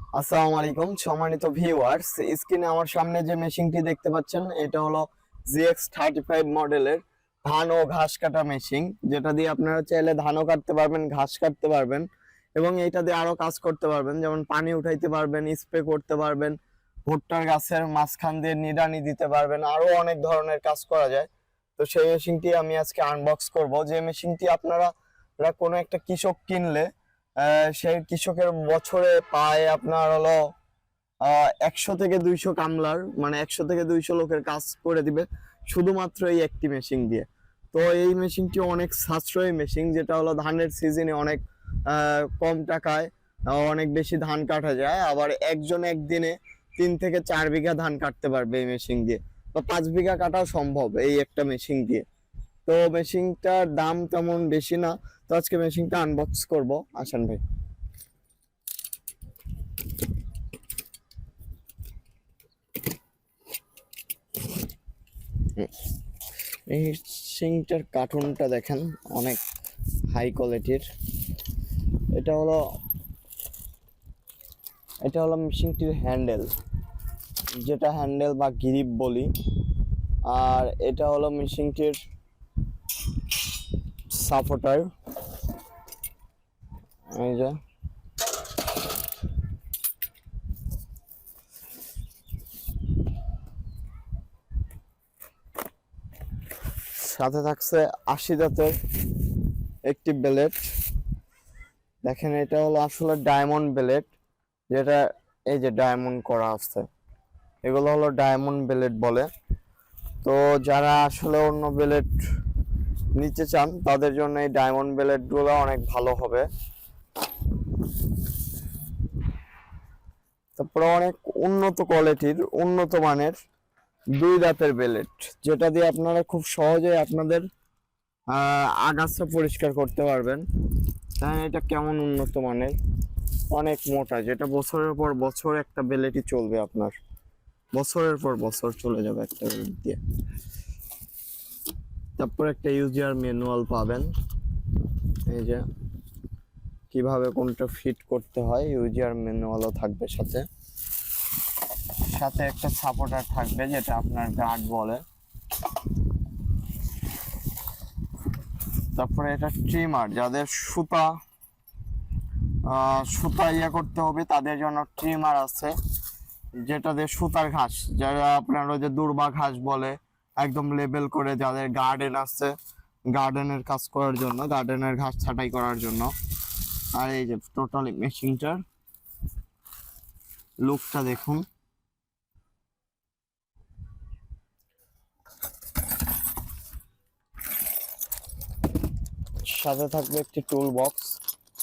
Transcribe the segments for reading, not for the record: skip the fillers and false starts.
আসসালামু আলাইকুম সম্মানিত ভিউয়ার্স, স্ক্রিনে আমার সামনে যে মেশিনটি দেখতে পাচ্ছেন এটা হলো GX35 মডেলের ধান ও ঘাস কাটা মেশিন, যেটা দিয়ে আপনারা চাইলে ধানও কাটতে পারবেন, ঘাস কাটতে পারবেন এবং এইটা দিয়ে আরো কাজ করতে পারবেন, যেমন পানি উঠাইতে পারবেন, স্প্রে করতে পারবেন, ভুট্টার গাছের মাঝখান দিয়ে নিড়ানি দিতে পারবেন, আরো অনেক ধরনের কাজ করা যায়। তো সেই মেশিনটি আমি আজকে আনবক্স করব। যে মেশিনটি আপনারা কোনো একটা কৃষক কিনলে সেই কৃষকের বছরে পায় আপনার হলো 100 থেকে 200 কামলার, মানে 100 থেকে 200 লোকের কাজ করে দিবে শুধুমাত্র এই একটি মেশিন দিয়ে। তো এই মেশিনটি অনেক সাশ্রয়ী মেশিন, যেটা হলো ধানের সিজনে অনেক কম টাকায় অনেক বেশি ধান কাটা যায়। আবার একজন একদিনে 3 থেকে 4 বিঘা ধান কাটতে পারবে এই মেশিন দিয়ে, বা 5 বিঘা কাটাও সম্ভব এই একটা মেশিন দিয়ে। তো মেশিনটার দাম তেমন বেশি না। তো আজকে মেশিনটা আনবক্স করব, আসেন ভাই। এই মেশিনটার কার্টুনটা দেখেন, অনেক হাই কোয়ালিটির। এটা হলো মেশিনটির হ্যান্ডেল, যেটা হ্যান্ডেল বা গ্রিপ বলি। আর এটা হলো মেশিনটির সাপোর্টার, এই যে। সাথে থাকছে 80 দাঁতের একটি ব্লেড। দেখেন, এটা হলো আসলে ডায়মন্ড ব্লেড, যেটা এই যে ডায়মন্ড করা আছে, এগুলো হলো ডায়মন্ড ব্লেড বলে। তো যারা আসলে অন্য ব্লেড নিতে চান তাদের জন্য এই ডায়মন্ড ব্লেড গুলো অনেক ভালো হবে। তারপরে অনেক উন্নত কোয়ালিটির, উন্নত মানের 2 দাঁতের ব্লেড, যেটা দিয়ে আপনারা খুব সহজে আপনাদের আগাছা পরিষ্কার করতে পারবেন। তাই এটা কেমন উন্নত মানের, অনেক মোটা, যেটা বছরের পর বছর একটা ব্লেডই চলবে আপনার, বছরের পর বছর চলে যাবে একটা ব্লেড দিয়ে। তারপর একটা ইউজার ম্যানুয়াল পাবেন, এই যে কিভাবে কোনটা ফিট করতে হয়, ইউজার ম্যানুয়ালও থাকবে সাথে। সাথে একটা সাপোর্টার থাকবে, যেটা আপনার গার্ড বলে। তারপরে এটা ট্রিমার, যাদের সুতা ইয়ে করতে হবে তাদের জন্য ট্রিমার আছে, যেটা দিয়ে সুতার ঘাস, যারা আপনার ওই যে দুর্বা ঘাস বলে, একদম লেবেল করে, যাদের গার্ডেন আছে, গার্ডেনের কাজ করার জন্য, গার্ডেনের ঘাস ছাঁটাই করার জন্য। আর এই যে টোটালি মেশিনটার লুকটা দেখুন। সাথে থাকবে একটি টুল বক্স,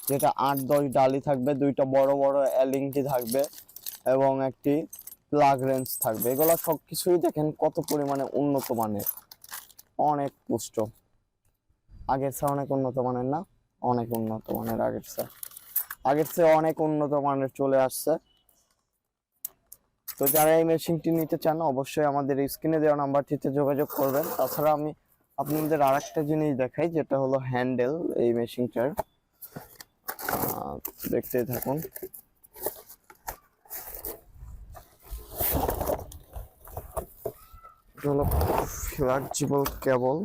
যেটা 8-10 ডালি থাকবে, 2টা বড় বড় এলিংটি থাকবে এবং একটি প্লাগ রেঞ্জ থাকবে। এগুলো সবকিছুই দেখেন কত পরিমাণে উন্নত মানের, অনেক পুষ্ট। আগের চেয়ে অনেক উন্নত মানের না, অনেক উন্নত মানের, আগের চেয়ে অনেক উন্নত মানের চলে আসছে। তো যারা এই মেশিনটি নিতে চান অবশ্যই আমাদের স্ক্রিনে দেওয়া নাম্বারটিতে যোগাযোগ করবেন। তাছাড়া আমি আপনাদের আরেকটা জিনিস দেখাই, যেটা হলো হ্যান্ডেল এই মেশিনটার। দেখতেই থাকুন। এটা হলো ফ্লেক্সিবল কেবল।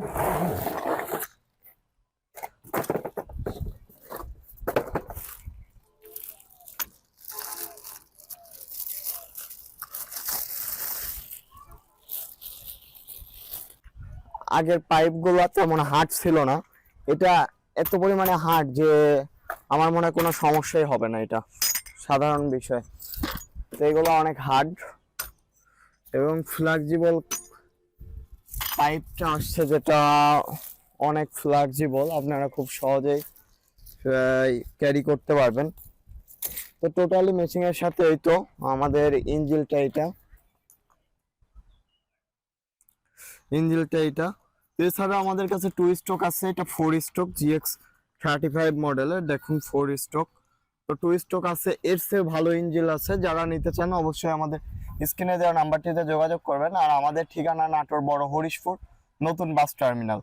আগের পাইপগুলো তেমন হার্ড ছিল না, এটা এত পরিমাণে হার্ড যে আমার মনে হয় কোনো সমস্যাই হবে না, এটা সাধারণ বিষয়। তো এগুলো অনেক হার্ড এবং ফ্লেক্সিবল পাইপটা আসছে, যেটা অনেক ফ্লেক্সিবল, আপনারা খুব সহজেই ক্যারি করতে পারবেন। তো টোটালি মেশিনের সাথে এই তো আমাদের ইঞ্জিলটা এটা। এছাড়া আমাদের কাছে 2 স্ট্রোক আছে, এটা 4 স্ট্রোক GX35 মডেলের, দেখুন 4 স্ট্রোক। তো 2 স্ট্রোক আছে, এর চেয়ে ভালো ইঞ্জিল আছে। যারা নিতে চান অবশ্যই আমাদের স্ক্রিনে দেওয়া নাম্বারটিতে যোগাযোগ করবেন। আর আমাদের ঠিকানা নাটোর বড় হরিশপুর নতুন বাস টার্মিনাল।